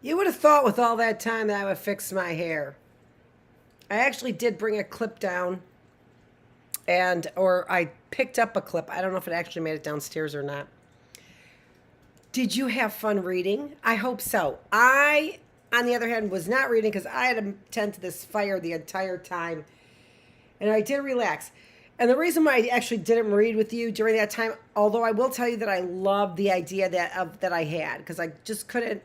You would have thought with all that time that I would fix my hair. I actually did bring a clip down or I picked up a clip. I don't know if it actually made it downstairs or not. Did you have fun reading? I hope so. I, on the other hand, was not reading because I had to tend to this fire the entire time. And I did relax. And the reason why I actually didn't read with you during that time, although I will tell you that I loved the idea that I had, because I just couldn't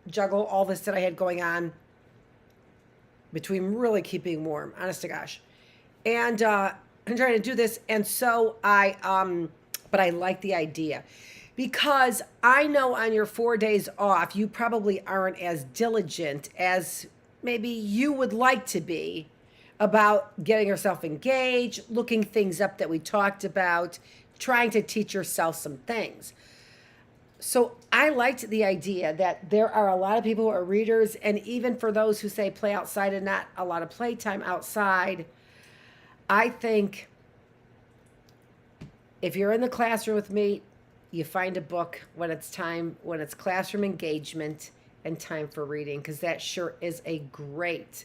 juggle all this that I had going on between really keeping warm, honest to gosh. And I'm trying to do this. And so but I like the idea because I know on your 4 days off, you probably aren't as diligent as maybe you would like to be about getting yourself engaged, looking things up that we talked about, trying to teach yourself some things. So I liked the idea that there are a lot of people who are readers, and even for those who say play outside and not a lot of playtime outside, I think if you're in the classroom with me, you find a book when it's time, when it's classroom engagement and time for reading, because that sure is a great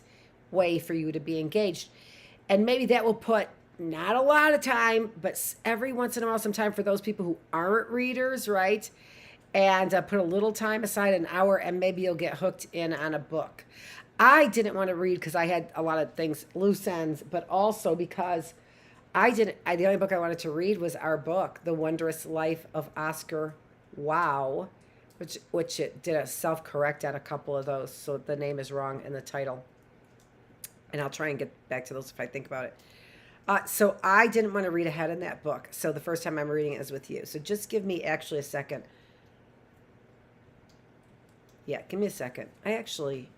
way for you to be engaged. And maybe that will put not a lot of time, but every once in a while, some time for those people who aren't readers, right? And put a little time aside, an hour, and maybe you'll get hooked in on a book. I didn't want to read because I had a lot of things, loose ends, but also because the only book I wanted to read was our book, The Wondrous Life of Oscar Wow, which it did a self-correct on a couple of those, so the name is wrong in the title. And I'll try and get back to those if I think about it. So I didn't want to read ahead in that book. So the first time I'm reading it is with you. So just give me actually a second. Yeah, give me a second. I actually...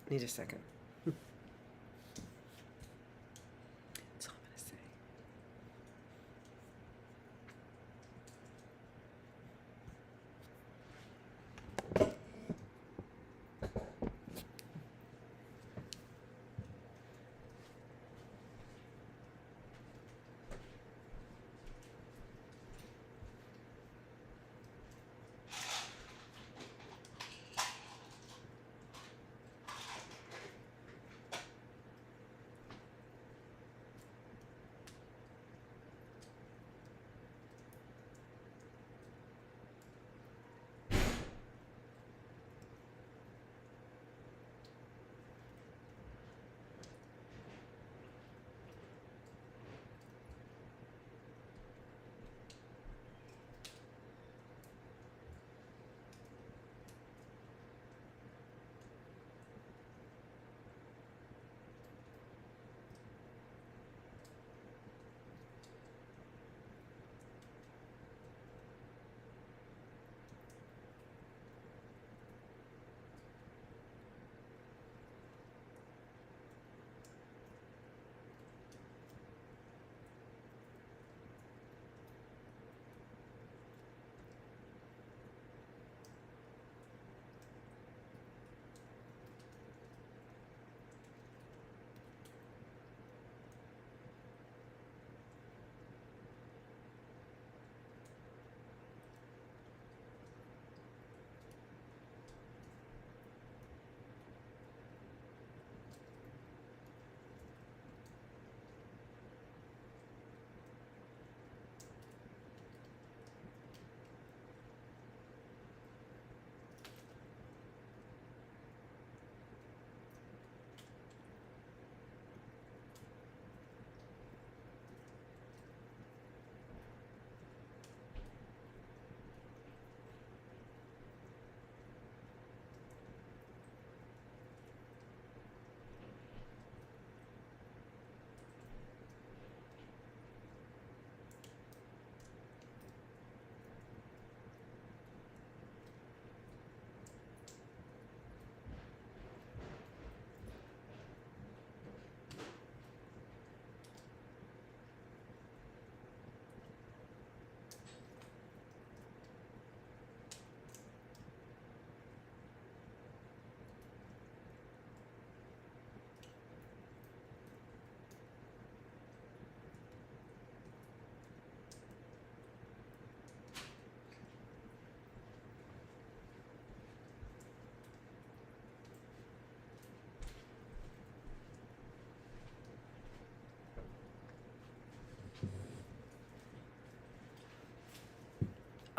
need a second. That's all I'm going to say.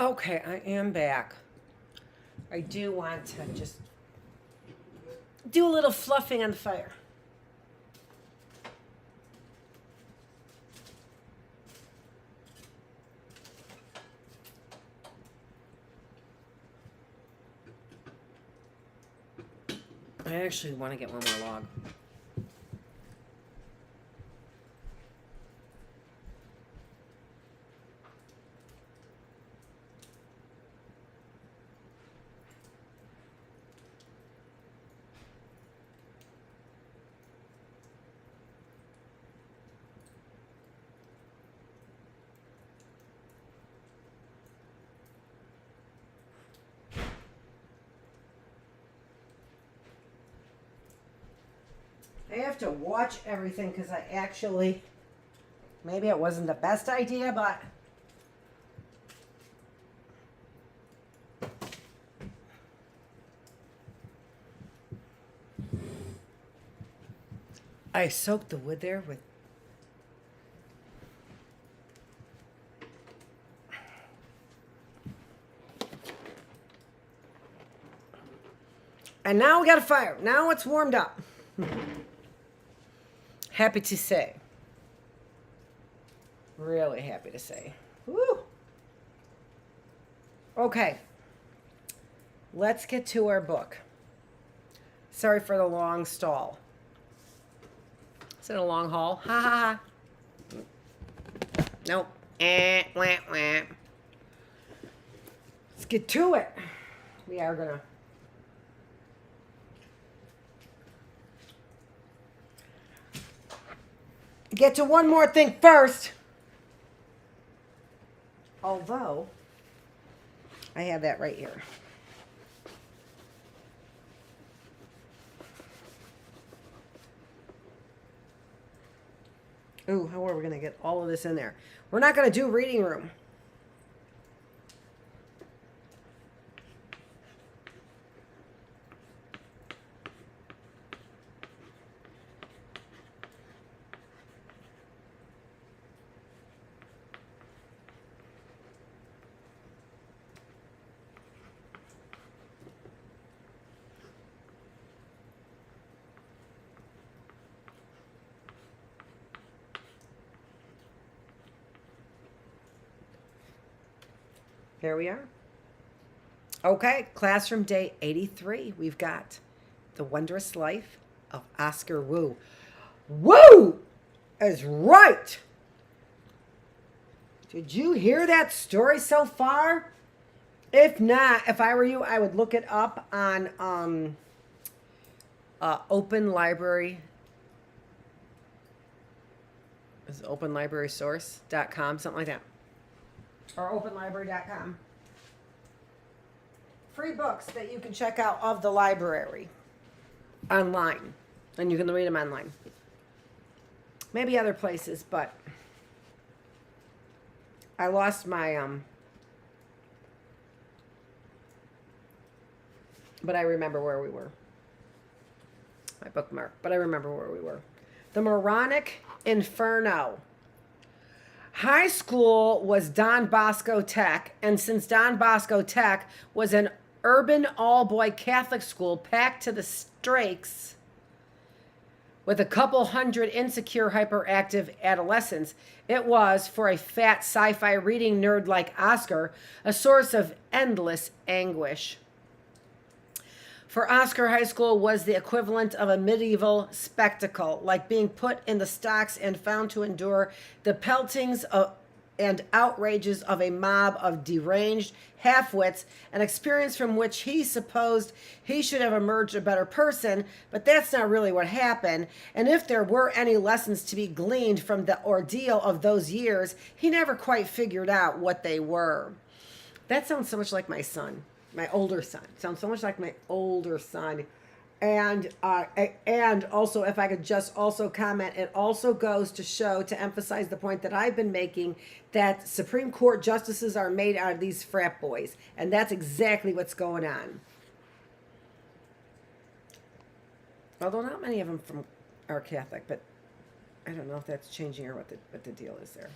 Okay, I am back. I do want to just do a little fluffing on the fire. I actually want to get one more log. I have to watch everything because I actually, maybe it wasn't the best idea, but I soaked the wood there with and now we got a fire. Now it's warmed up. Happy to say. Really happy to say. Woo. Okay. Let's get to our book. Sorry for the long stall. Is it a long haul? Ha ha ha. Nope. Wah, wah. Let's get to it. We are gonna get to one more thing first. Although, I have that right here. Ooh, how are we going to get all of this in there? We're not going to do reading room. Here we are. Okay, classroom day 83. We've got The Wondrous Life of Oscar Wu. Wu is right. Did you hear that story so far? If not, if I were you, I would look it up on Open Library. Is it openlibrarysource.com, something like that. Or openlibrary.com. Free books that you can check out of the library online. And you can read them online. Maybe other places, but I lost my but I remember where we were. My bookmark, but I remember where we were. The Moronic Inferno. High school was Don Bosco Tech, and since Don Bosco Tech was an urban all-boy Catholic school packed to the strakes with a couple hundred insecure, hyperactive adolescents, it was, for a fat sci-fi reading nerd like Oscar, a source of endless anguish. For Oscar, high school was the equivalent of a medieval spectacle, like being put in the stocks and found to endure the peltings and outrages of a mob of deranged half-wits, an experience from which he supposed he should have emerged a better person, but that's not really what happened. And if there were any lessons to be gleaned from the ordeal of those years, he never quite figured out what they were. That sounds so much like my son. My older son. Sounds so much like my older son. And also, if I could just also comment, it also goes to show, to emphasize the point that I've been making, that Supreme Court justices are made out of these frat boys. And that's exactly what's going on. Although not many of them are Catholic, but I don't know if that's changing or what the deal is there.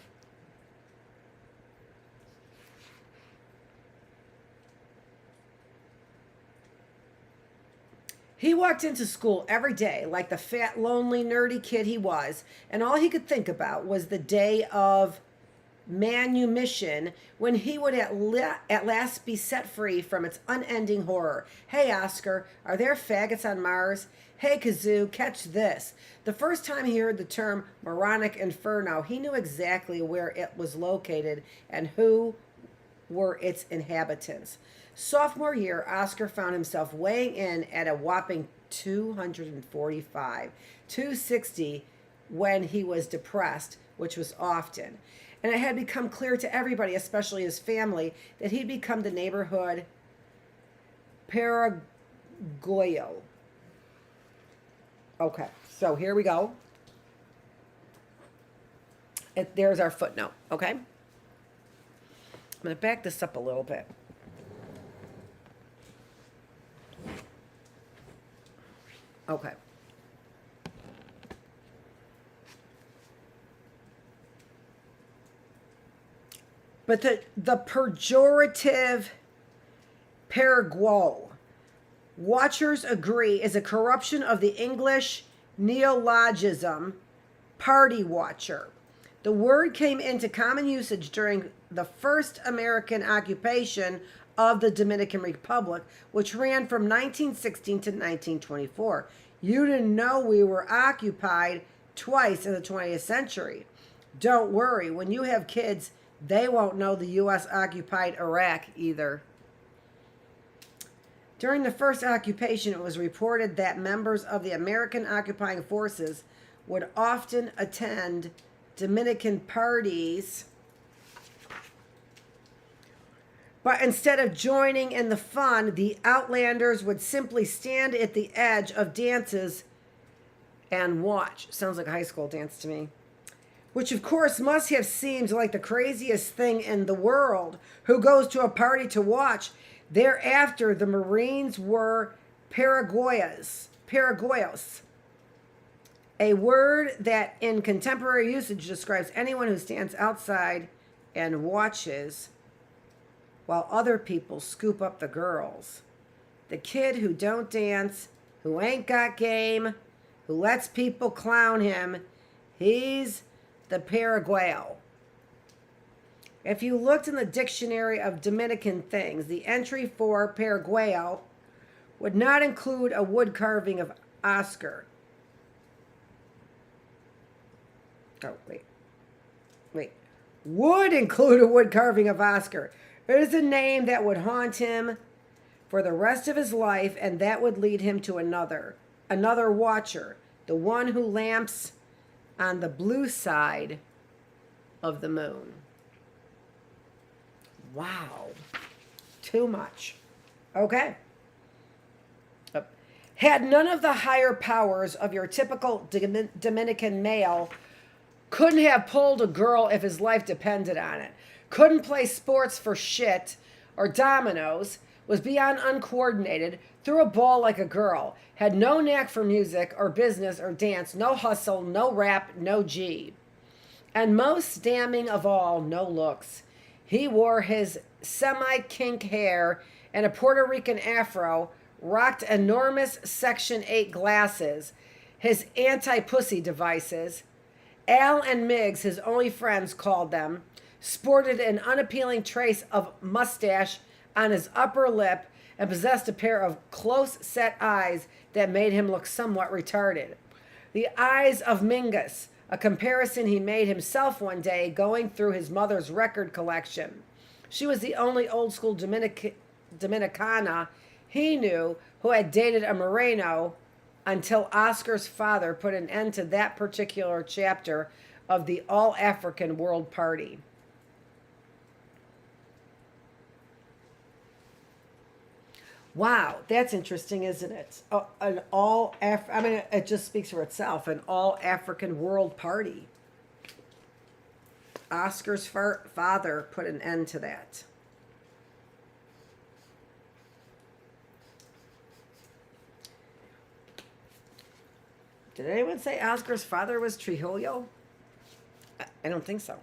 He walked into school every day like the fat, lonely, nerdy kid he was, and all he could think about was the day of manumission when he would at last be set free from its unending horror. Hey, Oscar, are there faggots on Mars? Hey, Kazoo, catch this. The first time he heard the term moronic inferno, he knew exactly where it was located and who were its inhabitants. Sophomore year, Oscar found himself weighing in at a whopping 245, 260 when he was depressed, which was often. And it had become clear to everybody, especially his family, that he'd become the neighborhood Paraguayo. Okay, so here we go. There's our footnote, okay? I'm going to back this up a little bit. Okay. But the pejorative Paraguay, watchers agree, is a corruption of the English neologism party watcher. The word came into common usage during the first American occupation of the Dominican Republic, which ran from 1916 to 1924. You didn't know we were occupied twice in the 20th century. Don't worry, when you have kids, they won't know the U.S. occupied Iraq either. During the first occupation, it was reported that members of the American occupying forces would often attend Dominican parties, but instead of joining in the fun, the outlanders would simply stand at the edge of dances and watch. Sounds like a high school dance to me. Which, of course, must have seemed like the craziest thing in the world. Who goes to a party to watch? Thereafter, the Marines were Paraguayos, a word that in contemporary usage describes anyone who stands outside and watches while other people scoop up the girls. The kid who don't dance, who ain't got game, who lets people clown him, he's the Paraguayo. If you looked in the dictionary of Dominican things, the entry for Paraguayo would not include a wood carving of Oscar. Oh, wait. Would include a wood carving of Oscar. It is a name that would haunt him for the rest of his life, and that would lead him to another watcher, the one who lamps on the blue side of the moon. Wow. Too much. Okay. Had none of the higher powers of your typical Dominican male, couldn't have pulled a girl if his life depended on it, couldn't play sports for shit or dominoes, was beyond uncoordinated, threw a ball like a girl, had no knack for music or business or dance, no hustle, no rap, no G. And most damning of all, no looks. He wore his semi-kink hair and a Puerto Rican afro, rocked enormous Section 8 glasses, his anti-pussy devices. Al and Miggs, his only friends called them, sported an unappealing trace of mustache on his upper lip and possessed a pair of close-set eyes that made him look somewhat retarded. The eyes of Mingus, a comparison he made himself one day going through his mother's record collection. She was the only old-school Dominicana he knew who had dated a Moreno until Oscar's father put an end to that particular chapter of the All-African World Party. Wow, that's interesting, isn't it? It just speaks for itself. An all-African world party. Oscar's father put an end to that. Did anyone say Oscar's father was Trujillo? I don't think so.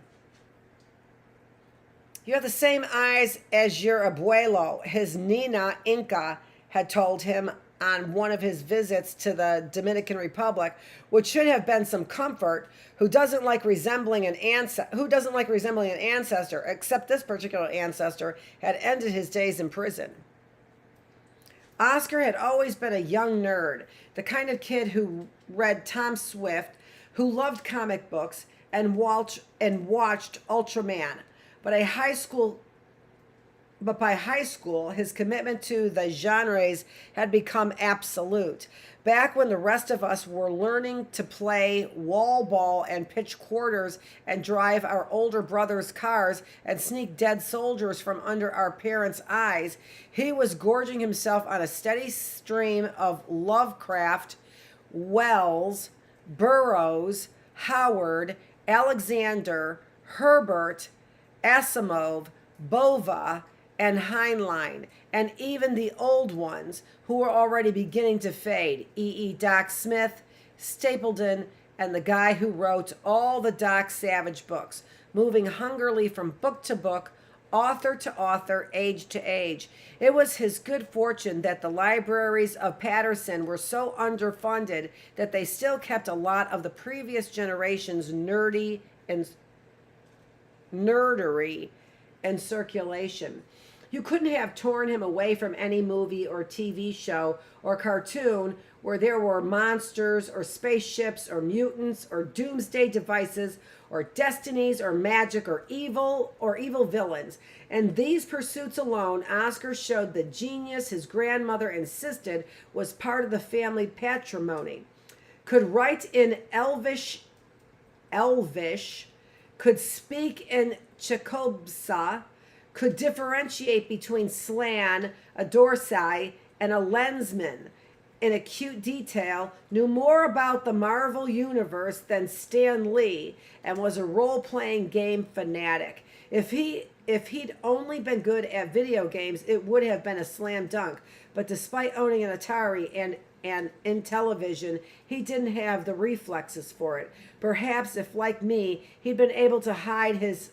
You have the same eyes as your abuelo, his Nina Inca had told him on one of his visits to the Dominican Republic, which should have been some comfort, who doesn't like resembling an ancestor, except this particular ancestor had ended his days in prison. Oscar had always been a young nerd, the kind of kid who read Tom Swift, who loved comic books and watched Ultraman. But by high school, his commitment to the genres had become absolute. Back when the rest of us were learning to play wall ball and pitch quarters and drive our older brothers' cars and sneak dead soldiers from under our parents' eyes, he was gorging himself on a steady stream of Lovecraft, Wells, Burroughs, Howard, Alexander, Herbert, Asimov, Bova, and Heinlein, and even the old ones who were already beginning to fade. Doc Smith, Stapleton, and the guy who wrote all the Doc Savage books, moving hungrily from book to book, author to author, age to age. It was his good fortune that the libraries of Paterson were so underfunded that they still kept a lot of the previous generation's nerdery in circulation. You couldn't have torn him away from any movie or TV show or cartoon where there were monsters or spaceships or mutants or doomsday devices or destinies or magic or evil villains. And these pursuits alone, Oscar showed the genius his grandmother insisted was part of the family patrimony. Could write in Elvish, could speak in Chicobsa, could differentiate between slan, a Dorsai, and a lensman in acute detail, knew more about the Marvel Universe than Stan Lee, and was a role-playing game fanatic. If he'd only been good at video games, it would have been a slam dunk. But despite owning an Atari and in television, he didn't have the reflexes for it. Perhaps if, like me, he'd been able to hide his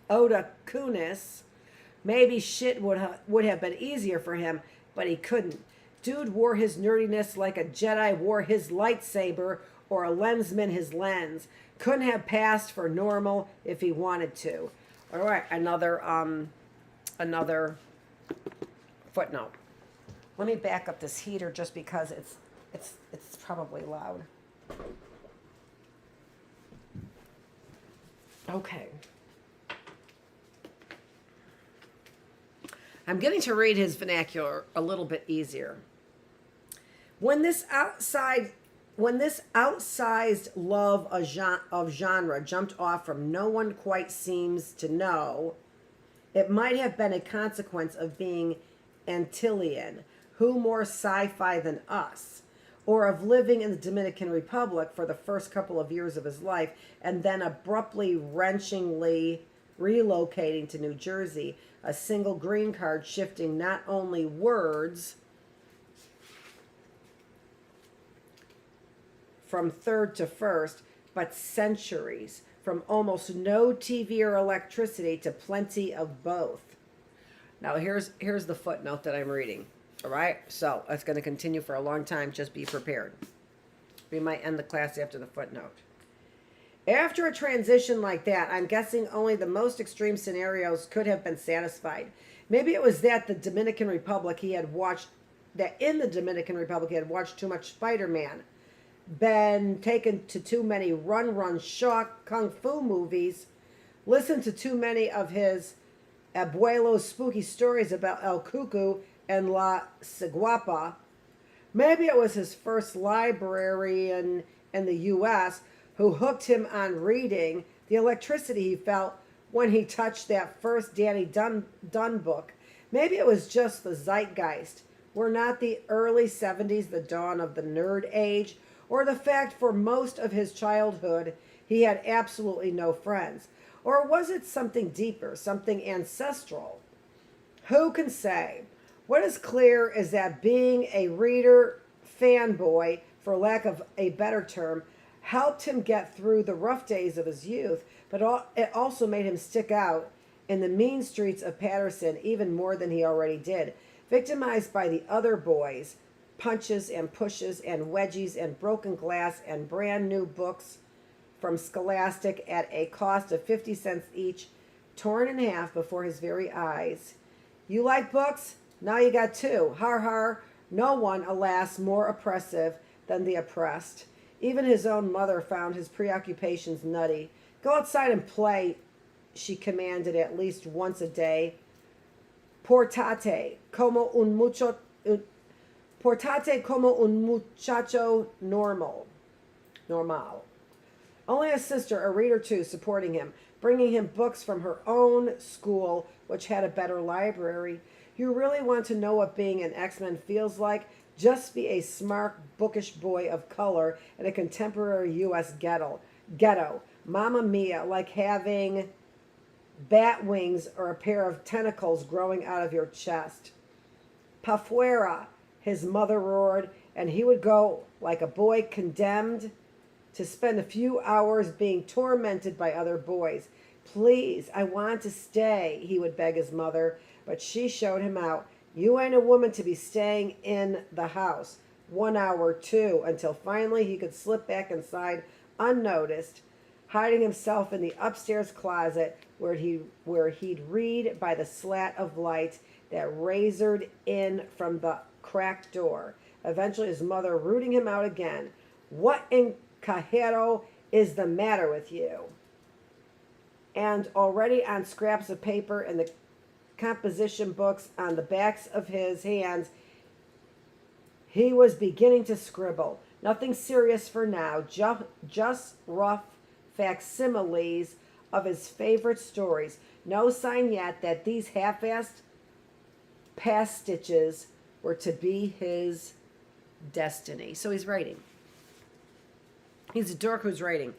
Oda Kunis, maybe shit would have been easier for him, but he couldn't. Dude wore his nerdiness like a Jedi wore his lightsaber or a lensman his lens. Couldn't have passed for normal if he wanted to. All right, another footnote. Let me back up this heater just because it's probably loud. Okay. I'm getting to read his vernacular a little bit easier. When this outsized love of genre jumped off from no one quite seems to know, it might have been a consequence of being Antillean, who more sci-fi than us, or of living in the Dominican Republic for the first couple of years of his life and then abruptly, wrenchingly relocating to New Jersey, a single green card shifting not only words from third to first, but centuries, from almost no TV or electricity to plenty of both. Now here's the footnote that I'm reading. All right, so it's going to continue for a long time. Just be prepared. We might end the class after the footnote. After a transition like that, I'm guessing only the most extreme scenarios could have been satisfied. Maybe it was that in the Dominican Republic he had watched too much Spider-Man, been taken to too many run shock kung fu movies, listened to too many of his abuelo's spooky stories about El Cuckoo and La Ciguapa. Maybe it was his first librarian in the U.S. who hooked him on reading, the electricity he felt when he touched that first Danny Dunn book. Maybe it was just the zeitgeist. Were not the early 70s the dawn of the nerd age, or the fact for most of his childhood he had absolutely no friends? Or was it something deeper, something ancestral? Who can say? What is clear is that being a reader fanboy, for lack of a better term, helped him get through the rough days of his youth, but it also made him stick out in the mean streets of Paterson even more than he already did. victimized by the other boys, punches and pushes and wedgies and broken glass and brand new books from Scholastic at a cost of 50 cents each, torn in half before his very eyes. You like books? Now you got two. Har har. No one, alas, more oppressive than the oppressed. Even his own mother found his preoccupations nutty. Go outside and play, she commanded at least once a day. Portate como un muchacho normal. Only a sister, a reader too, supporting him, bringing him books from her own school, which had a better library. You really want to know what being an X-Men feels like? Just be a smart, bookish boy of color in a contemporary U.S. ghetto. Mamma mia, like having bat wings or a pair of tentacles growing out of your chest. Pa fuera, his mother roared, and he would go like a boy condemned to spend a few hours being tormented by other boys. Please, I want to stay, he would beg his mother, but she showed him out. You ain't a woman to be staying in the house 1 hour, 2, until finally he could slip back inside unnoticed, hiding himself in the upstairs closet where he'd read by the slat of light that razored in from the cracked door. Eventually his mother rooting him out again. What in cajero is the matter with you? And already on scraps of paper and the composition books on the backs of his hands, he was beginning to scribble. Nothing serious for now, just rough facsimiles of his favorite stories. No sign yet that these half-assed pastiches were to be his destiny. So he's writing. He's a dork who's writing.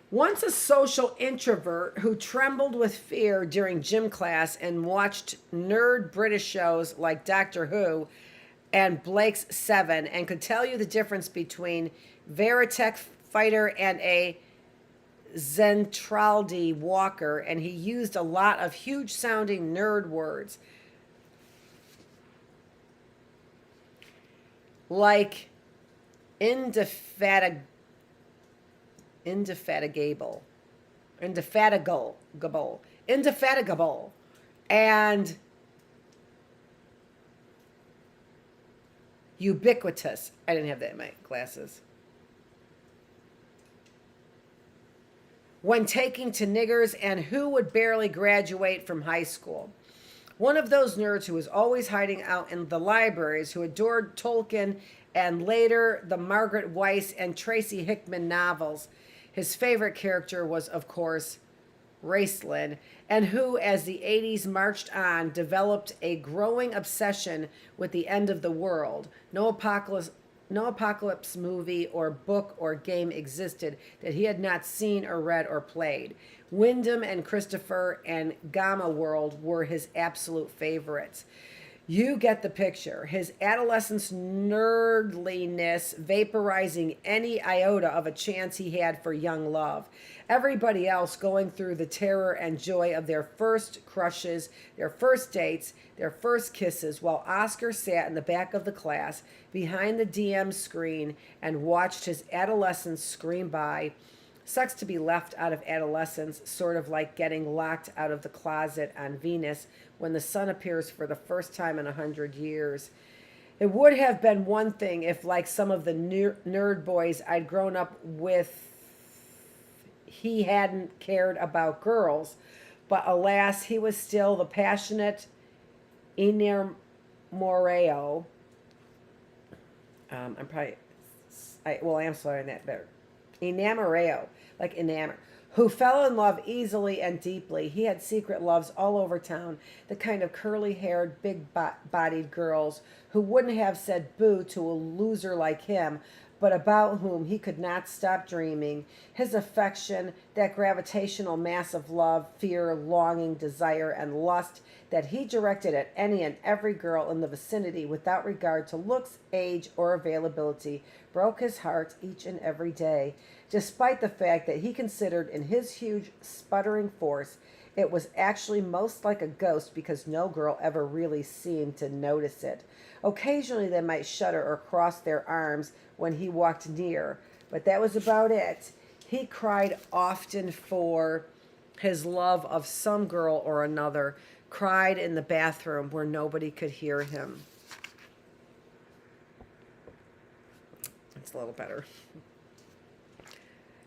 Once a social introvert who trembled with fear during gym class and watched nerd British shows like Doctor Who and Blake's Seven and could tell you the difference between Veritech Fighter and a Zentraldi Walker, and he used a lot of huge-sounding nerd words like indefatigable, and ubiquitous. I didn't have that in my glasses. When taking to niggers, and who would barely graduate from high school. One of those nerds who was always hiding out in the libraries, who adored Tolkien and later the Margaret Weiss and Tracy Hickman novels. His favorite character was, of course, Raceland, and who, as the 80s marched on, developed a growing obsession with the end of the world. No apocalypse movie or book or game existed that he had not seen or read or played. Wyndham and Christopher and Gamma World were his absolute favorites. You get the picture. His adolescence nerdliness vaporizing any iota of a chance he had for young love. Everybody else going through the terror and joy of their first crushes, their first dates, their first kisses, while Oscar sat in the back of the class behind the DM screen and watched his adolescence scream by. Sucks to be left out of adolescence, sort of like getting locked out of the closet on Venus when the sun appears for the first time in 100 years. It would have been one thing if, like some of the nerd boys I'd grown up with, he hadn't cared about girls. But alas, he was still the passionate enamoreo. I am sorry that better. Enamoreo, like enamor, who fell in love easily and deeply. He had secret loves all over town, the kind of curly-haired, big-bodied girls who wouldn't have said boo to a loser like him, but about whom he could not stop dreaming. His affection, that gravitational mass of love, fear, longing, desire, and lust that he directed at any and every girl in the vicinity without regard to looks, age, or availability, broke his heart each and every day, despite the fact that he considered in his huge sputtering force It was actually most like a ghost because no girl ever really seemed to notice it. Occasionally they might shudder or cross their arms when he walked near, but that was about it. He cried often for his love of some girl or another, cried in the bathroom where nobody could hear him. It's a little better.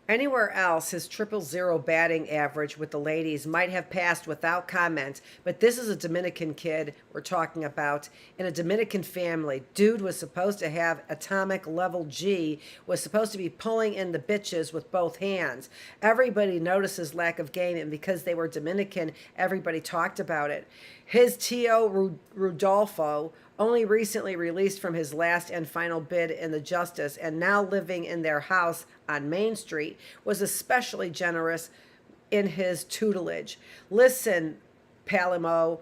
Anywhere else, his 000 batting average with the ladies might have passed without comment, but this is a Dominican kid we're talking about in a Dominican family. Dude was supposed to have atomic level G, was supposed to be pulling in the bitches with both hands. Everybody noticed his lack of game, and because they were Dominican, everybody talked about it. His Tio Rudolfo, only recently released from his last and final bid in the Justice and now living in their house on Main Street, was especially generous in his tutelage. Listen, Palimo,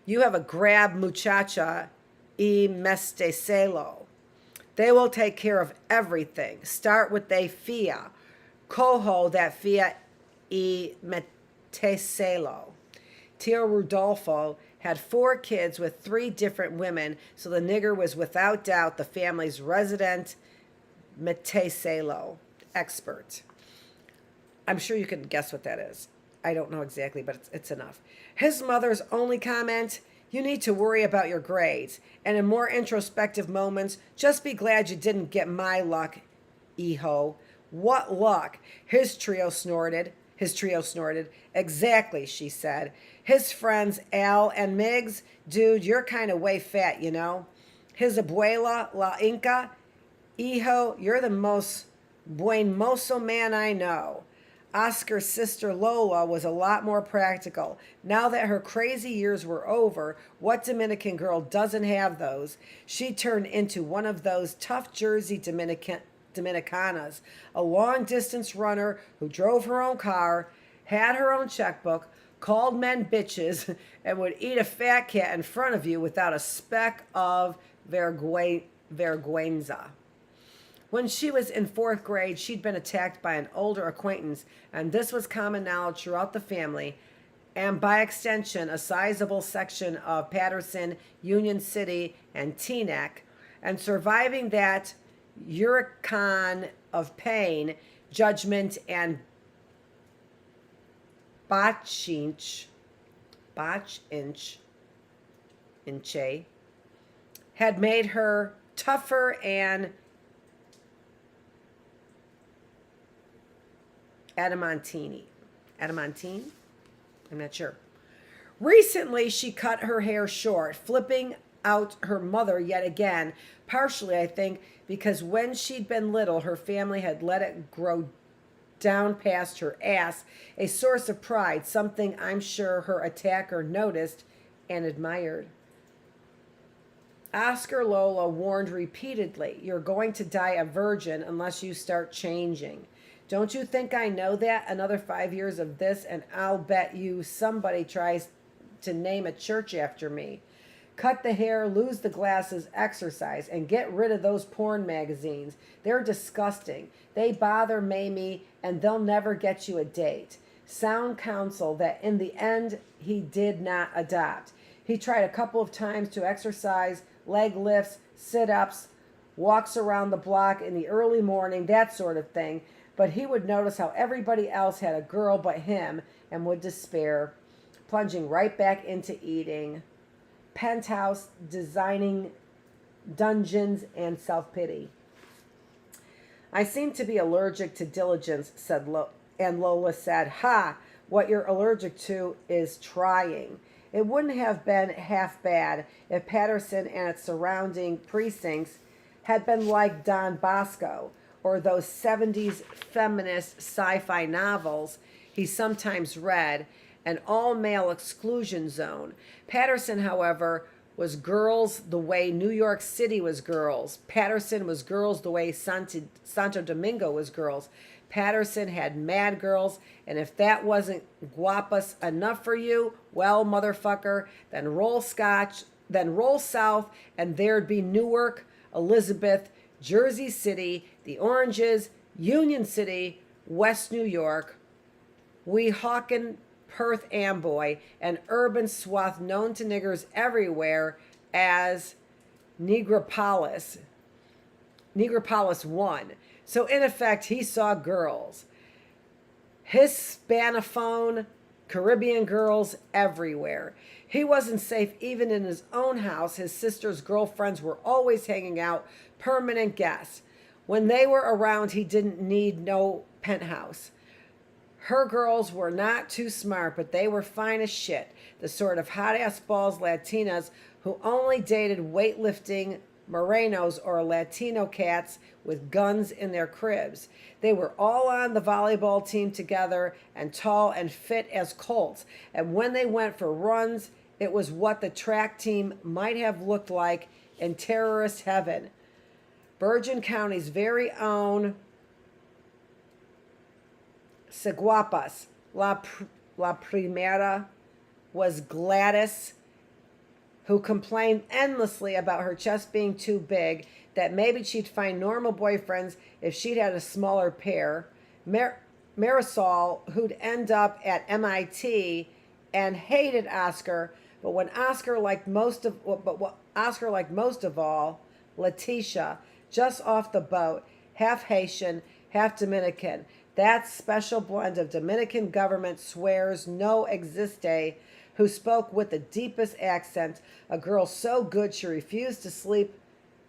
you have a grab muchacha y mestecelo. They will take care of everything. Start with they fia. Cojo that fia y metecelo. Tio Rudolfo had 4 kids with 3 different women, so the nigger was without doubt the family's resident metecelo expert. I'm sure you can guess what that is. I don't know exactly, but it's enough. His mother's only comment, you need to worry about your grades. And in more introspective moments, just be glad you didn't get my luck, hijo. What luck? His trio snorted. Exactly, she said. His friends, Al and Miggs, dude, you're kind of way fat, you know. His abuela, La Inca, hijo, you're the most buen mozo man I know. Oscar's sister Lola was a lot more practical. Now that her crazy years were over, what Dominican girl doesn't have those? She turned into one of those tough Jersey Dominicanas, a long-distance runner who drove her own car, had her own checkbook, called men bitches, and would eat a fat cat in front of you without a speck of vergüenza. When she was in 4th grade, she'd been attacked by an older acquaintance, and this was common knowledge throughout the family, and by extension, a sizable section of Patterson, Union City, and Teaneck, and surviving that hurricane of pain, judgment, and botchinche had made her tougher and adamantine. I'm not sure. Recently, she cut her hair short, flipping out her mother yet again, partially, I think, because when she'd been little, her family had let it grow down past her ass, a source of pride, something I'm sure her attacker noticed and admired. Oscar Lola warned repeatedly, you're going to die a virgin unless you start changing. Don't you think I know that? Another 5 years of this, and I'll bet you somebody tries to name a church after me. Cut the hair, lose the glasses, exercise, and get rid of those porn magazines. They're disgusting. They bother Mamie, and they'll never get you a date. Sound counsel that in the end he did not adopt. He tried a couple of times to exercise, leg lifts, sit-ups, walks around the block in the early morning, that sort of thing. But he would notice how everybody else had a girl but him and would despair, plunging right back into eating, penthouse, designing dungeons, and self-pity. I seem to be allergic to diligence, and Lola said, ha, what you're allergic to is trying. It wouldn't have been half bad if Patterson and its surrounding precincts had been like Don Bosco, or those 70s feminist sci-fi novels he sometimes read, an all-male exclusion zone. Patterson, however, was girls the way New York City was girls. Patterson was girls the way Santo Domingo was girls. Patterson had mad girls, and if that wasn't guapas enough for you, well, motherfucker, then roll south, and there'd be Newark, Elizabeth, Jersey City, the Oranges, Union City, West New York, Weehawken, Perth Amboy, an urban swath known to niggers everywhere as Negropolis. Negropolis 1. So, in effect, he saw girls. Hispanophone, Caribbean girls everywhere. He wasn't safe even in his own house. His sister's girlfriends were always hanging out, permanent guests. When they were around, he didn't need no penthouse. Her girls were not too smart, but they were fine as shit. The sort of hot-ass balls Latinas who only dated weightlifting Morenos or Latino cats with guns in their cribs. They were all on the volleyball team together and tall and fit as colts. And when they went for runs, it was what the track team might have looked like in terrorist heaven. Bergen County's very own Seguapas, La Primera, was Gladys, who complained endlessly about her chest being too big, that maybe she'd find normal boyfriends if she'd had a smaller pair. Marisol, who'd end up at MIT and hated Oscar, but Oscar liked most of all, Letitia, just off the boat, half Haitian, half Dominican. That special blend of Dominican government swears no existe, who spoke with the deepest accent, a girl so good she refused to sleep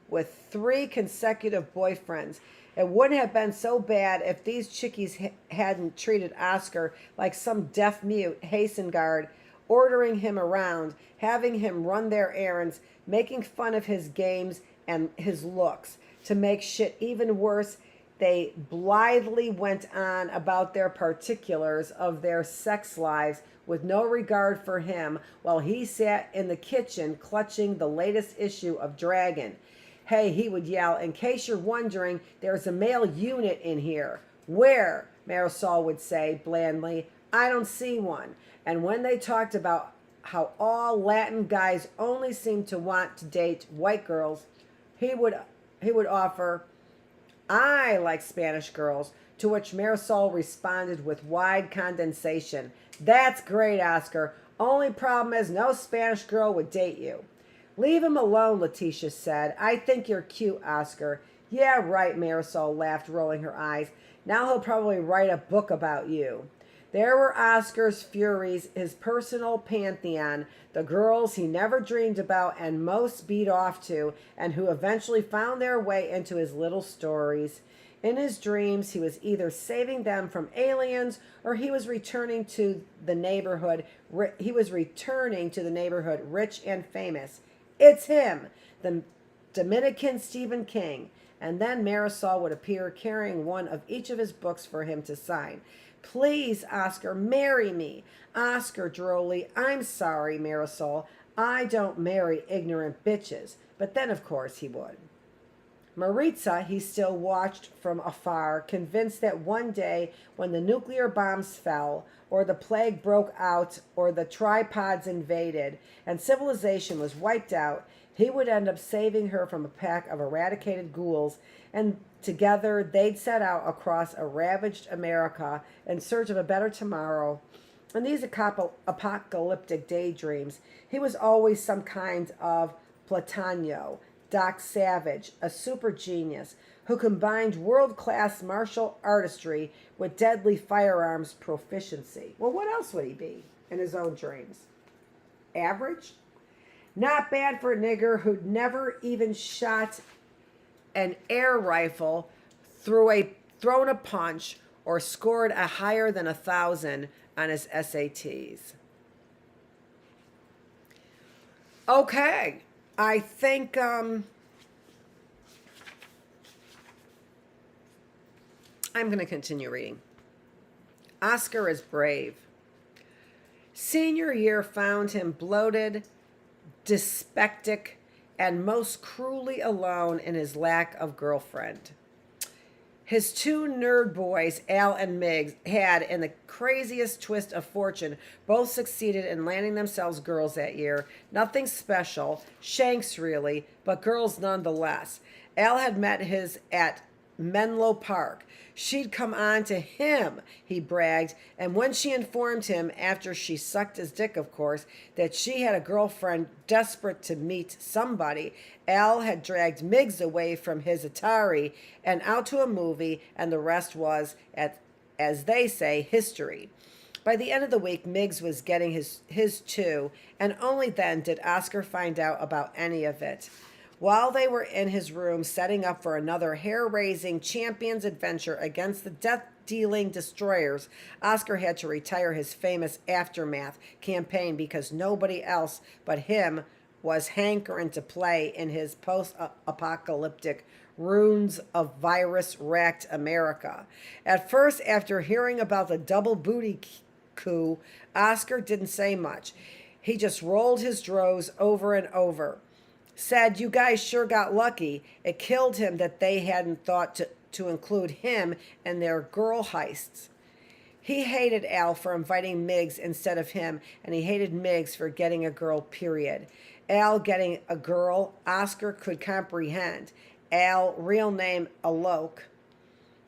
with 3 consecutive boyfriends. It wouldn't have been so bad if these chickies hadn't treated Oscar like some deaf-mute Haitian guard, ordering him around, having him run their errands, making fun of his games and his looks. To make shit even worse, they blithely went on about their particulars of their sex lives with no regard for him while he sat in the kitchen clutching the latest issue of Dragon. Hey, he would yell, in case you're wondering, there's a male unit in here. Where? Marisol would say blandly, I don't see one. And when they talked about how all Latin guys only seem to want to date white girls, he would offer, I like Spanish girls, to which Marisol responded with wide condensation. That's great, Oscar. Only problem is no Spanish girl would date you. Leave him alone, Letitia said. I think you're cute, Oscar. Yeah, right, Marisol laughed, rolling her eyes. Now he'll probably write a book about you. There were Oscar's furies, his personal pantheon, the girls he never dreamed about and most beat off to, and who eventually found their way into his little stories. In his dreams, he was either saving them from aliens or he was returning to the neighborhood. Rich and famous. It's him, the Dominican Stephen King. And then Marisol would appear carrying one of each of his books for him to sign. Please, Oscar, marry me. Oscar drolly, I'm sorry, Marisol. I don't marry ignorant bitches. But then, of course, he would. Maritza he still watched from afar, convinced that one day when the nuclear bombs fell, or the plague broke out, or the tripods invaded, and civilization was wiped out, he would end up saving her from a pack of eradicated ghouls, and together they'd set out across a ravaged America in search of a better tomorrow. In these apocalyptic daydreams, he was always some kind of Platano, Doc Savage, a super genius who combined world-class martial artistry with deadly firearms proficiency. Well, what else would he be in his own dreams? Average? Not bad for a nigger who'd never even shot an air rifle, thrown a punch, or scored a higher than 1,000 on his SATs. Okay. I think I'm going to continue reading. Oscar is brave. Senior year found him bloated, dyspeptic, and most cruelly alone in his lack of girlfriend. His 2 nerd boys, Al and Miggs, had, in the craziest twist of fortune, both succeeded in landing themselves girls that year. Nothing special, shanks really, but girls nonetheless. Al had met his at Menlo Park. She'd come on to him, he bragged, and when she informed him, after she sucked his dick, of course, that she had a girlfriend desperate to meet somebody, Al had dragged Miggs away from his Atari and out to a movie, and the rest was, as they say, history. By the end of the week, Miggs was getting his too, and only then did Oscar find out about any of it. While they were in his room setting up for another hair-raising champions adventure against the death-dealing destroyers, Oscar had to retire his famous Aftermath campaign because nobody else but him was hankering to play in his post-apocalyptic ruins of virus-racked America. At first, after hearing about the double booty coup, Oscar didn't say much. He just rolled his dros over and over. Said, "You guys sure got lucky." It killed him that they hadn't thought to include him in their girl heists. He hated Al for inviting Miggs instead of him, and he hated Miggs for getting a girl, period. Al getting a girl, Oscar could comprehend. Al, real name Alok,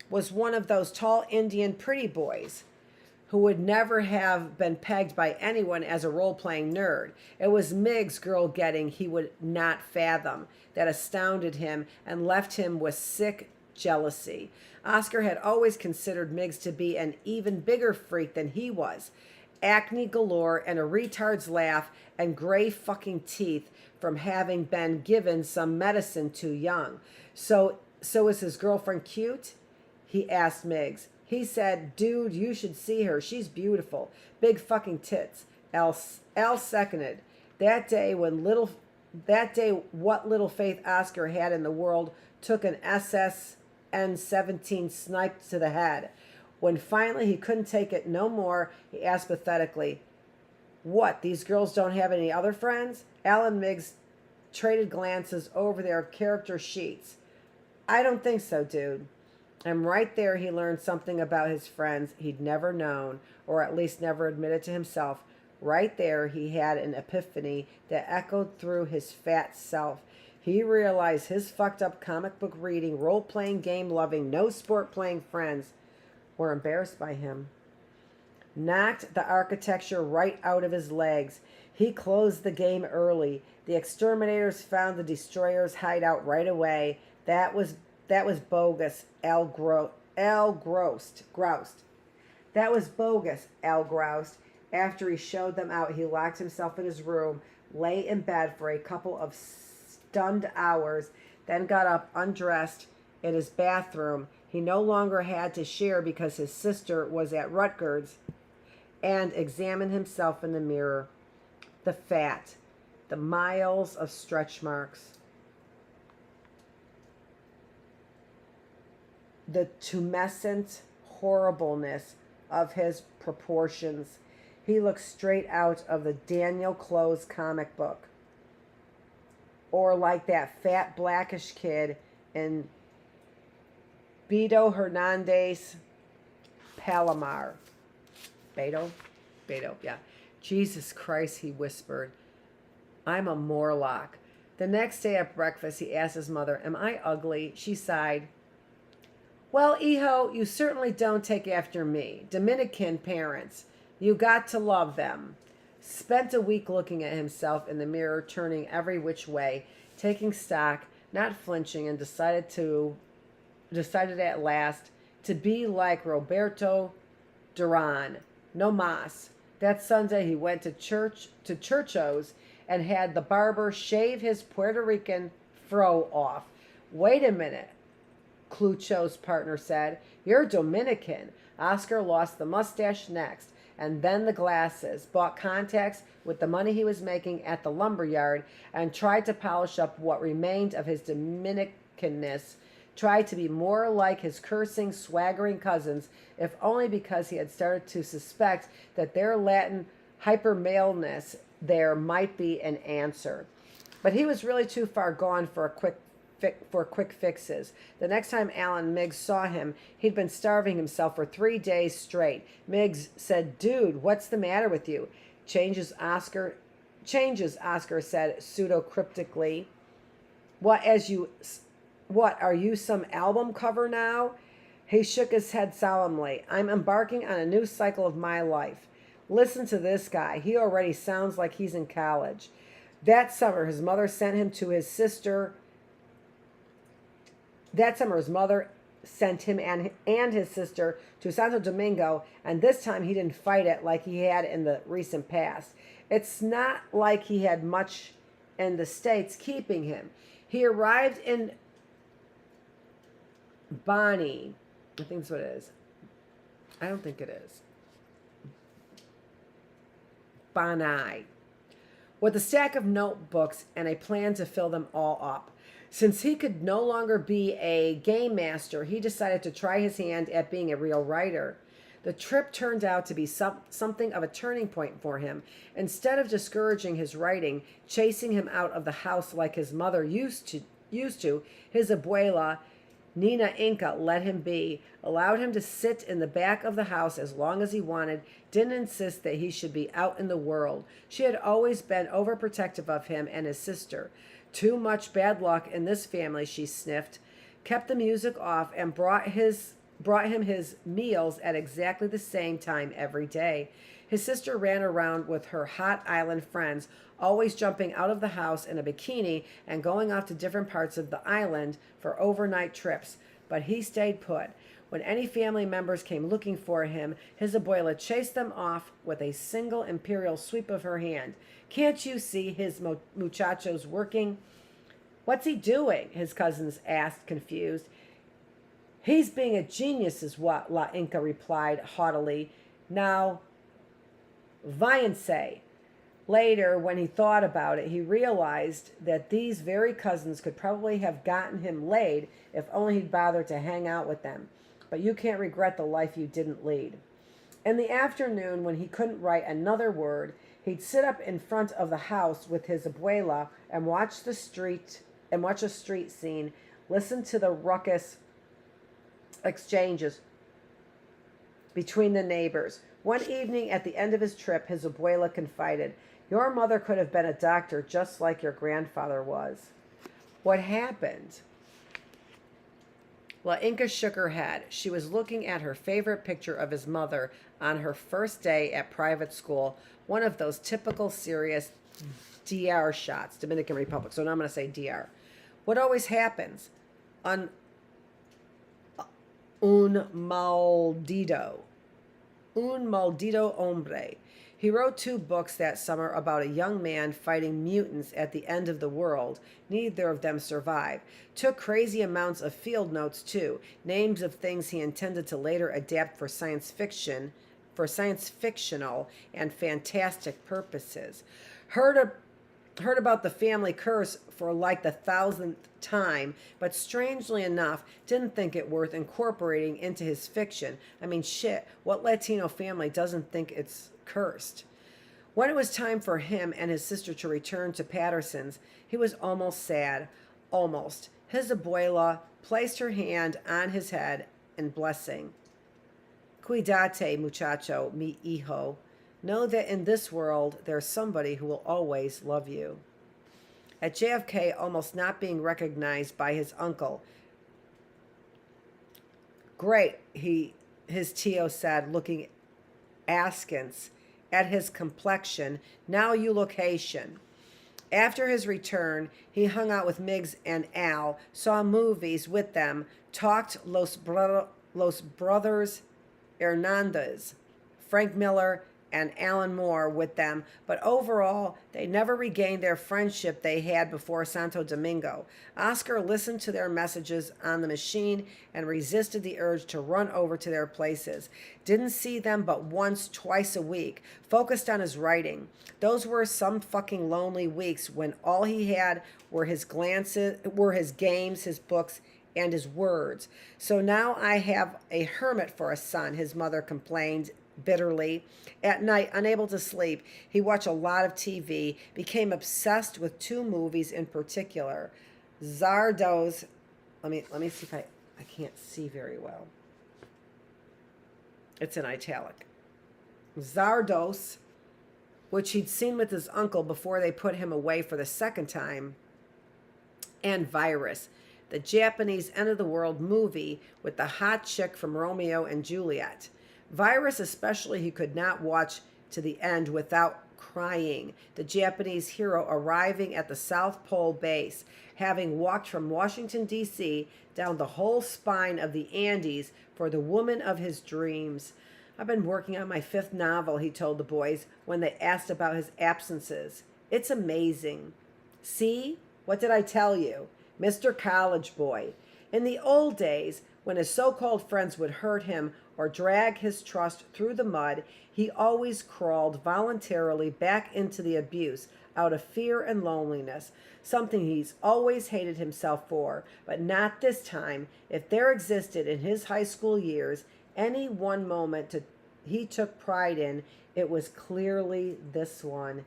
was one of those tall Indian pretty boys who would never have been pegged by anyone as a role-playing nerd. It was Miggs' girl getting he would not fathom that astounded him and left him with sick jealousy. Oscar had always considered Miggs to be an even bigger freak than he was. Acne galore and a retard's laugh and gray fucking teeth from having been given some medicine too young. So is his girlfriend cute? He asked Miggs. He said, "Dude, you should see her. She's beautiful. Big fucking tits." Al seconded. That day, what little faith Oscar had in the world took an SSN-17 snipe to the head. When finally he couldn't take it no more, he asked pathetically, "What, these girls don't have any other friends?" Al and Miggs traded glances over their character sheets. "I don't think so, dude." And right there he learned something about his friends he'd never known, or at least never admitted to himself. Right there he had an epiphany that echoed through his fat self. He realized his fucked up comic book reading, role-playing, game-loving, no-sport-playing friends were embarrassed by him. Knocked the architecture right out of his legs. He closed the game early. The exterminators found the destroyer's hideout right away. That was bogus, Al groused. That was bogus, Al groused. After he showed them out, he locked himself in his room, lay in bed for a couple of stunned hours, then got up undressed in his bathroom he no longer had to share because his sister was at Rutgers, and examined himself in the mirror. The fat, the miles of stretch marks, the tumescent horribleness of his proportions. He looked straight out of the Daniel Close comic book. Or like that fat blackish kid in Beto Hernandez Palomar. Beto, yeah. "Jesus Christ," he whispered. "I'm a Morlock." The next day at breakfast, he asked his mother, "Am I ugly?" She sighed. "Well, Iho, you certainly don't take after me. Dominican parents. You got to love them." Spent a week looking at himself in the mirror, turning every which way, taking stock, not flinching, and decided at last to be like Roberto Duran. No mas. That Sunday he went to Churcho's and had the barber shave his Puerto Rican fro off. "Wait a minute," Clucho's partner said. "You're Dominican." Oscar lost the mustache next, and then the glasses, bought contacts with the money he was making at the lumber yard, and tried to polish up what remained of his Dominicanness, tried to be more like his cursing, swaggering cousins, if only because he had started to suspect that their Latin hypermaleness there might be an answer. But he was really too far gone for quick fixes. The next time Alan Miggs saw him, he'd been starving himself for 3 days straight. Miggs said, "Dude, what's the matter with you?" Changes, Oscar said pseudo-cryptically. "What, as you What, are you some album cover now? He shook his head solemnly. I'm embarking on a new cycle of my life. Listen to this guy. He already sounds like he's in college. That summer, his mother sent him to his sister. That summer, his mother sent him and his sister to Santo Domingo, and this time he didn't fight it like he had in the recent past. It's not like he had much in the States keeping him. He arrived in Bonnie. I think that's what it is. I don't think it is. Bonai. With a stack of notebooks and a plan to fill them all up. Since he could no longer be a game master, he decided to try his hand at being a real writer. The trip turned out to be something of a turning point for him. Instead of discouraging his writing, chasing him out of the house like his mother used to, his abuela, Nina Inca, let him be, allowed him to sit in the back of the house as long as he wanted, didn't insist that he should be out in the world. She had always been overprotective of him and his sister. Too much bad luck in this family, she sniffed, kept the music off, and brought him his meals at exactly the same time every day. His sister ran around with her hot island friends, always jumping out of the house in a bikini and going off to different parts of the island for overnight trips. But he stayed put. When any family members came looking for him, his abuela chased them off with a single imperial sweep of her hand. Can't you see his muchachos working? What's he doing? His cousins asked, confused. He's being a genius, is what La Inca replied haughtily. Now, váyanse. Later, when he thought about it, he realized that these very cousins could probably have gotten him laid if only he'd bothered to hang out with them. But you can't regret the life you didn't lead. In the afternoon, when he couldn't write another word, he'd sit up in front of the house with his abuela and watch a street scene, listen to the ruckus exchanges between the neighbors. One evening at the end of his trip, his abuela confided, "Your mother could have been a doctor just like your grandfather was." What happened? La Inca shook her head. She was looking at her favorite picture of his mother on her first day at private school, one of those typical serious DR shots, Dominican Republic. So now I'm going to say DR. What always happens? Un maldito hombre. He wrote 2 books that summer about a young man fighting mutants at the end of the world. Neither of them survived. Took crazy amounts of field notes too, names of things he intended to later adapt for science fictional and fantastic purposes. Heard about the family curse for like the 1000th time, but strangely enough, didn't think it worth incorporating into his fiction. I mean, shit, what Latino family doesn't think it's cursed? When it was time for him and his sister to return to Patterson's, he was almost sad. Almost. His abuela placed her hand on his head in blessing. Cuídate, muchacho, mi hijo. Know that in this world, there's somebody who will always love you. At JFK, almost not being recognized by his uncle. Great, his Tio said, looking askance at his complexion. Now you look Haitian. After his return, he hung out with Miggs and Al, saw movies with them, talked Los Brothers Hernandez, Frank Miller, and Alan Moore with them, but overall, they never regained their friendship they had before Santo Domingo. Oscar listened to their messages on the machine and resisted the urge to run over to their places. Didn't see them but once, twice a week. Focused on his writing. Those were some fucking lonely weeks when all he had were his games, his books, and his words. So now I have a hermit for a son, his mother complained bitterly. At night, unable to sleep, he watched a lot of TV, became obsessed with 2 movies in particular. Zardoz, let me see if I can't see very well. It's in italic. Zardos, which he'd seen with his uncle before they put him away for the second time, and Virus. the Japanese end of the world movie with the hot chick from Romeo and Juliet. Virus, especially, he could not watch to the end without crying. The Japanese hero arriving at the South Pole base, having walked from Washington, D.C., down the whole spine of the Andes for the woman of his dreams. I've been working on my 5th novel, he told the boys when they asked about his absences. It's amazing. See? What did I tell you? Mr. College Boy. In the old days, when his so-called friends would hurt him or drag his trust through the mud, he always crawled voluntarily back into the abuse out of fear and loneliness, something he's always hated himself for, but not this time. If there existed in his high school years any one moment he took pride in, it was clearly this one.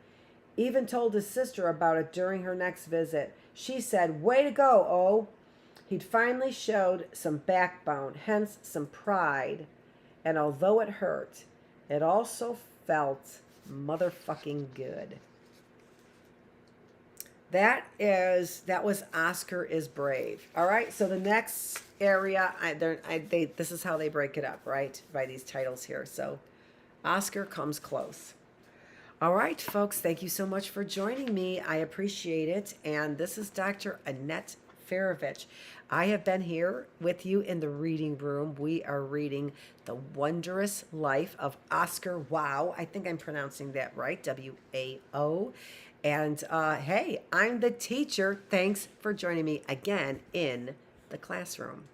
Even told his sister about it during her next visit. She said, "Way to go, O." He'd finally showed some backbone, hence some pride. And although it hurt, it also felt motherfucking good. That was Oscar is Brave. All right, so the next area, this is how they break it up, right? By these titles here. So Oscar comes close. All right, folks, thank you so much for joining me. I appreciate it. And this is Dr. Annette Feravich. I have been here with you in the reading room. We are reading The Wondrous Life of Oscar Wow. I think I'm pronouncing that right, W-A-O. And hey, I'm the teacher. Thanks for joining me again in the classroom.